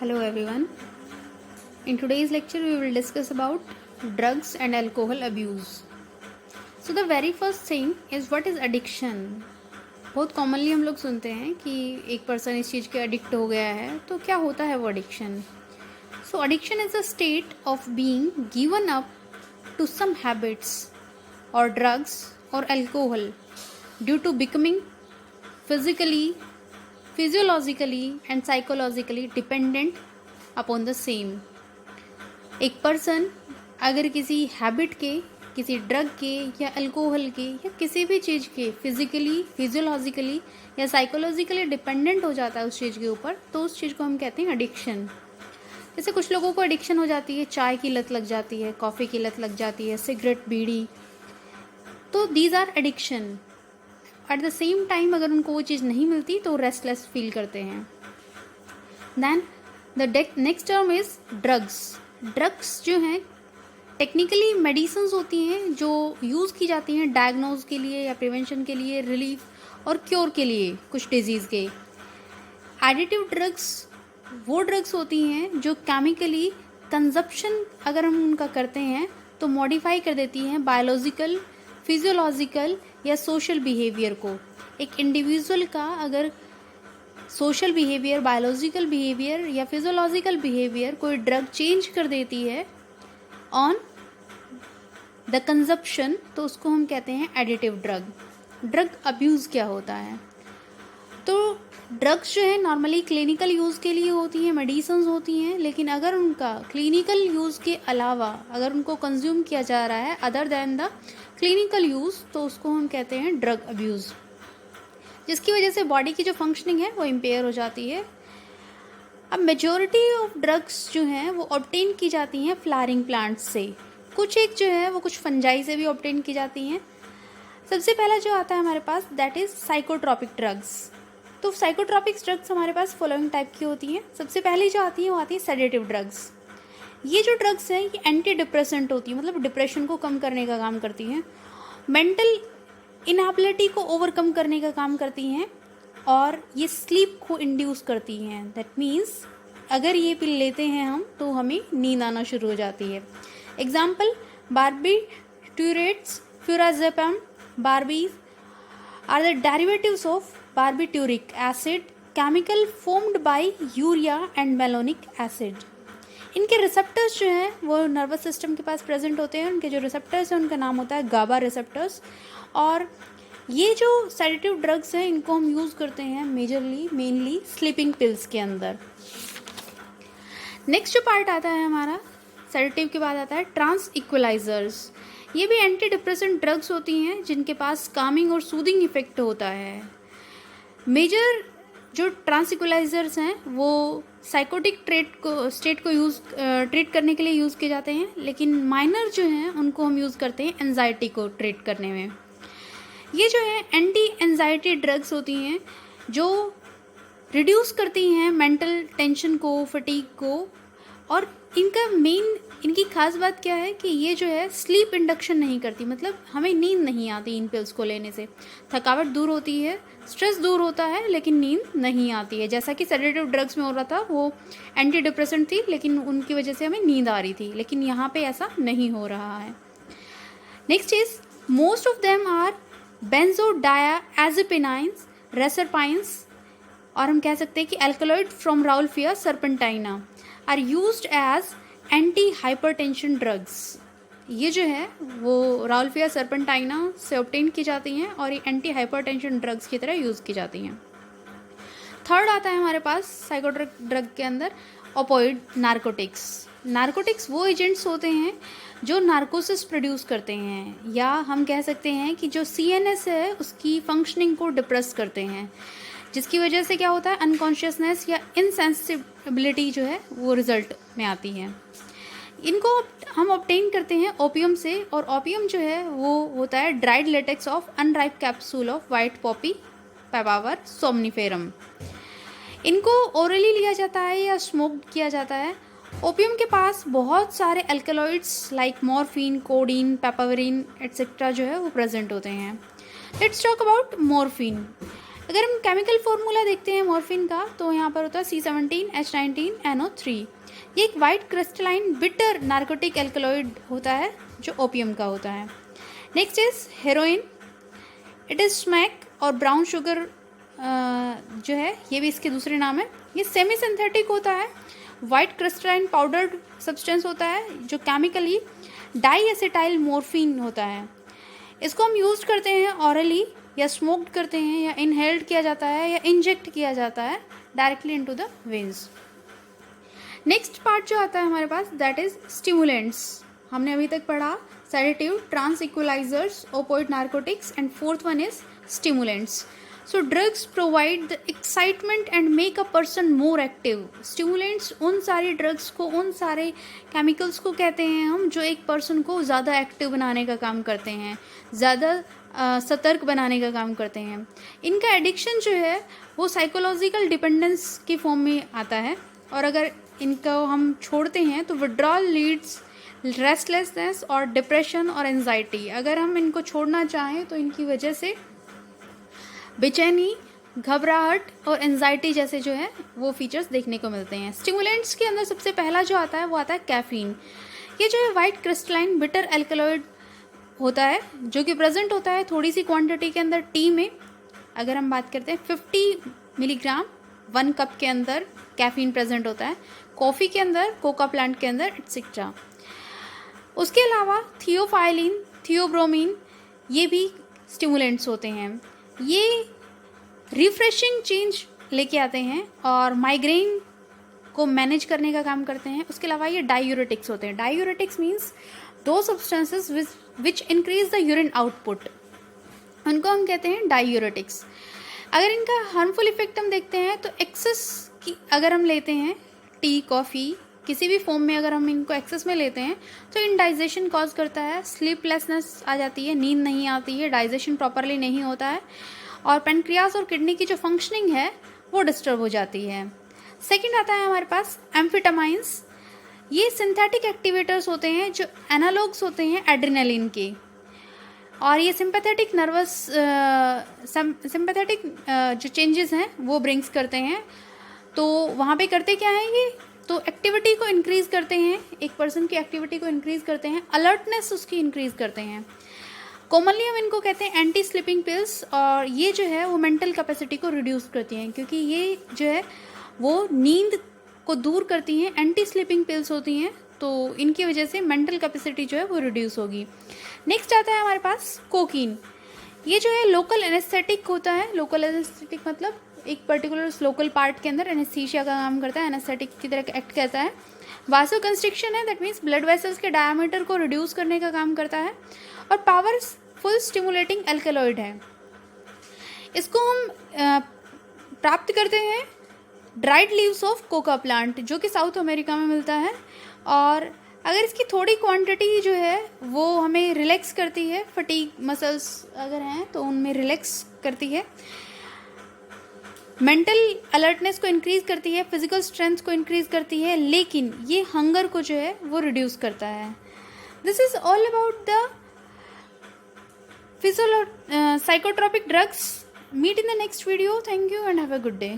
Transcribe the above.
Hello everyone. In today's lecture we will discuss about drugs and alcohol abuse. So the very first thing is what is addiction. बहुत commonly हम लोग सुनते हैं कि एक person इस चीज़ के एडिक्ट हो गया है, तो क्या होता है वो addiction. So addiction is a state of being given up to some habits और ड्रग्स और alcohol due to becoming physically, physiologically and psychologically dependent upon the same. एक पर्सन अगर किसी हैबिट के, किसी ड्रग के या अल्कोहल के या किसी भी चीज़ के फिजिकली, फिजियोलॉजिकली या साइकोलॉजिकली डिपेंडेंट हो जाता है उस चीज़ के ऊपर, तो उस चीज़ को हम कहते हैं एडिक्शन. जैसे कुछ लोगों को एडिक्शन हो जाती है, चाय की लत लग जाती है, कॉफ़ी की लत लग जाती है, सिगरेट, बीड़ी, तो these are addiction. At the same time अगर उनको वो चीज़ नहीं मिलती तो रेस्टलेस फील करते हैं. Then the next term is drugs. Drugs जो हैं टेक्निकली मेडिसिन्स होती हैं जो यूज़ की जाती हैं डायग्नोज के लिए या प्रिवेंशन के लिए, रिलीफ और क्योर के लिए कुछ डिजीज़ के. एडिटिव ड्रग्स वो ड्रग्स होती हैं जो केमिकली कंजप्शन अगर हम उनका करते हैं तो मॉडिफाई कर देती हैं बायोलॉजिकल, फिजियोलॉजिकल या सोशल बिहेवियर को. एक इंडिविजुअल का अगर सोशल बिहेवियर, बायोलॉजिकल बिहेवियर या फिजियोलॉजिकल बिहेवियर कोई ड्रग चेंज कर देती है ऑन द कंजप्शन, तो उसको हम कहते हैं एडिटिव ड्रग. ड्रग अब्यूज़ क्या होता है? तो ड्रग्स जो है नॉर्मली क्लिनिकल यूज़ के लिए होती हैं, मेडिसिन्स होती हैं, लेकिन अगर उनका क्लिनिकल यूज़ के अलावा अगर उनको कंज्यूम किया जा रहा है other than the clinical use, तो उसको हम कहते हैं ड्रग अब्यूज़, जिसकी वजह से बॉडी की जो फंक्शनिंग है वो इम्पेयर हो जाती है. अब मेजॉरिटी ऑफ ड्रग्स जो हैं वो ऑब्टेन की जाती हैं फ्लावरिंग प्लांट्स से. कुछ एक जो है वो कुछ फंजाई से भी ऑब्टेन की जाती हैं. सबसे पहला जो आता है हमारे पास दैट इज़ साइकोट्रॉपिक ड्रग्स. तो साइकोट्रॉपिक ड्रग्स हमारे पास फॉलोइंग टाइप की होती हैं. सबसे पहले जो आती है वो आती है सेडेटिव ड्रग्स. ये जो ड्रग्स हैं ये एंटी डिप्रेसेंट होती है, मतलब डिप्रेशन को कम करने का काम करती हैं, मेंटल इनएबिलिटी को ओवरकम करने का काम करती हैं और ये स्लीप को इंड्यूस करती हैं. दैट मीन्स अगर ये पिल लेते हैं हम तो हमें नींद आना शुरू हो जाती है. Example barbiturates, flurazepam, barbies are the derivatives of barbituric acid, chemical formed by urea and malonic acid. इनके रिसेप्टर्स जो हैं वो नर्वस सिस्टम के पास प्रेजेंट होते हैं. उनके जो रिसेप्टर्स हैं उनका नाम होता है गाबा रिसेप्टर्स. और ये जो सेडेटिव ड्रग्स हैं इनको हम यूज़ करते हैं मेनली स्लीपिंग पिल्स के अंदर. नेक्स्ट जो पार्ट आता है हमारा सेडेटिव के बाद आता है ट्रांस इक्वलाइजर्स. ये भी एंटी डिप्रेसेंट ड्रग्स होती हैं जिनके पास कामिंग और सूदिंग इफेक्ट होता है. मेजर जो ट्रांस इक्वलाइजर्स हैं वो साइकोटिक स्टेट को ट्रीट करने के लिए यूज़ किए जाते हैं, लेकिन माइनर जो हैं उनको हम यूज़ करते हैं एंजाइटी को ट्रीट करने में. ये जो है एंटी एंजाइटी ड्रग्स होती हैं जो रिड्यूस करती हैं मेंटल टेंशन को, फटीग को. और इनकी खास बात क्या है कि ये जो है स्लीप इंडक्शन नहीं करती, मतलब हमें नींद नहीं आती इन पिल्स को लेने से. थकावट दूर होती है, स्ट्रेस दूर होता है, लेकिन नींद नहीं आती है. जैसा कि सेडेटिव ड्रग्स में हो रहा था, वो एंटी डिप्रेसेंट थी लेकिन उनकी वजह से हमें नींद आ रही थी, लेकिन यहाँ पे ऐसा नहीं हो रहा है. Next is most of them are benzodiazepines, reserpines, और हम कह सकते हैं कि alkaloid from Rauwolfia serpentina are used as anti hypertension drugs. ये जो है वो राउल्फिया सर्पेंटाइना से ऑब्टेन की जाती हैं और ये एंटी हाइपरटेंशन ड्रग्स की तरह यूज़ की जाती हैं. थर्ड आता है हमारे पास साइकोट्रॉपिक ड्रग के अंदर ओपियोइड नार्कोटिक्स. नार्कोटिक्स वो एजेंट्स होते हैं जो नार्कोसिस प्रोड्यूस करते हैं, या हम कह सकते हैं कि जो CNS है उसकी फंक्शनिंग को डिप्रेस करते हैं, जिसकी वजह से क्या होता है अनकॉन्शियसनेस या इनसेंसिबिलिटी जो है वो रिजल्ट में आती है. इनको हम ऑब्टेन करते हैं ओपियम से, और ओपियम जो है वो होता है dried latex of unripe capsule of white Poppy Papaver सोमनिफेरम. इनको ओरली लिया जाता है या स्मोक किया जाता है. ओपियम के पास बहुत सारे alkaloids like morphine, codeine, papaverine etcetera जो है वो प्रेजेंट होते हैं. Let's talk about morphine. अगर हम केमिकल फॉर्मूला देखते हैं मॉर्फिन का, तो यहाँ पर होता है C17H19NO3। ये एक white crystalline bitter narcotic alkaloid होता है जो ओपियम का होता है। Next is heroin, it is smack और ब्राउन शुगर जो है ये भी इसके दूसरे नाम है। ये सेमी सिंथेटिक होता है, वाइट क्रिस्टलाइन पाउडर्ड सब्सटेंस होता है जो केमिकली डाईएसिटाइल मॉर्फिन होता है। इसको हम यूज करते हैं ऑरली, या स्मोक्ड करते हैं, या इनहेल्ड किया जाता है, या इंजेक्ट किया जाता है directly into the veins. Next part जो आता है हमारे पास, दैट इज स्टिमुलेंट्स। हमने अभी तक पढ़ा sedative, tranquilizers, opioid narcotics, and fourth one is stimulants. So drugs provide the excitement and make a person more active. Stimulants उन सारी ड्रग्स को, उन सारे केमिकल्स को कहते हैं हम जो एक पर्सन को ज़्यादा एक्टिव बनाने का काम करते हैं, ज़्यादा सतर्क बनाने का काम करते हैं। इनका एडिक्शन जो है वो साइकोलॉजिकल डिपेंडेंस की फॉर्म में आता है, और अगर इनको हम छोड़ते हैं तो विड्रॉल लीड्स रेस्टलेसनेस और डिप्रेशन और एंजाइटी। अगर हम इनको छोड़ना चाहें तो इनकी वजह से बेचैनी, घबराहट और एंजाइटी जैसे जो है वो फीचर्स देखने को मिलते हैं। स्टिमुलेंट्स के अंदर सबसे पहला जो आता है वो आता है कैफीन। ये जो है वाइट क्रिस्टलाइन बिटर एल्कलॉइड होता है जो कि प्रेजेंट होता है थोड़ी सी क्वांटिटी के अंदर टी में। अगर हम बात करते हैं 50 मिलीग्राम 1 कप के अंदर कैफीन प्रेजेंट होता है, कॉफ़ी के अंदर, कोका प्लांट के अंदर, एटसेट्रा। उसके अलावा थियोफाइलिन, थियोब्रोमीन ये भी स्टिमुलेंट्स होते हैं। ये रिफ्रेशिंग चेंज लेके आते हैं और माइग्रेन को मैनेज करने का काम करते हैं। उसके अलावा ये डायूरेटिक्स होते हैं। डायूरेटिक्स मीन्स दो substances which increase the urine output, उनको हम कहते हैं डायूरेटिक्स। अगर इनका हार्मफुल इफेक्ट हम देखते हैं तो एक्सेस की अगर हम लेते हैं टी, कॉफ़ी, किसी भी फॉर्म में अगर हम इनको एक्सेस में लेते हैं तो इंडाइजेशन कॉज करता है, स्लीपलेसनेस आ जाती है, नींद नहीं आती है, डाइजेशन प्रॉपरली नहीं होता है, और पेनक्रियास और किडनी की जो फंक्शनिंग है वो डिस्टर्ब हो जाती है। सेकंड आता है हमारे पास एम्फेटामाइंस। ये सिंथेटिक एक्टिवेटर्स होते हैं जो एनालॉग्स होते हैं एड्रेनालिन के, और ये सिंपैथेटिक नर्वस सिंपैथेटिक जो चेंजेस हैं वो ब्रिंग्स करते हैं। तो वहाँ पे करते क्या है ये, तो एक्टिविटी को इंक्रीज करते हैं, एक पर्सन की एक्टिविटी को इंक्रीज करते हैं, अलर्टनेस उसकी इंक्रीज करते हैं। कॉमनली हम इनको कहते हैं एंटी स्लीपिंग पिल्स, और ये जो है वो मेंटल कैपेसिटी को रिड्यूस करती हैं, क्योंकि ये जो है वो नींद को दूर करती हैं। एंटी स्लीपिंग पिल्स होती हैं, तो इनकी वजह से मेंटल कैपेसिटी जो है वो रिड्यूस होगी। नेक्स्ट आता है हमारे पास कोकीन। ये जो है लोकल एनेस्थेटिक होता है। लोकल एनेस्थेटिक मतलब एक पर्टिकुलर लोकल पार्ट के अंदर एनेस्थीसिया का काम करता है, एनेस्थेटिक की तरह एक्ट करता है। वासो कंस्ट्रिक्शन है, दैट मीन्स ब्लड वेसल्स के डायमीटर को रिड्यूस करने का काम करता है, और पावरफुल स्टिमुलेटिंग एल्कलॉइड है। इसको हम प्राप्त करते हैं dried leaves of Coca plant जो कि साउथ अमेरिका में मिलता है, और अगर इसकी थोड़ी क्वांटिटी जो है वो हमें रिलैक्स करती है, फटीग मसल्स अगर हैं तो उनमें रिलैक्स करती है, मेंटल अलर्टनेस को इंक्रीज करती है, फिजिकल स्ट्रेंथ को इंक्रीज करती है, लेकिन ये हंगर को जो है वो रिड्यूस करता है। This is all about the psychotropic drugs. Meet in the next video. Thank you and have a good day.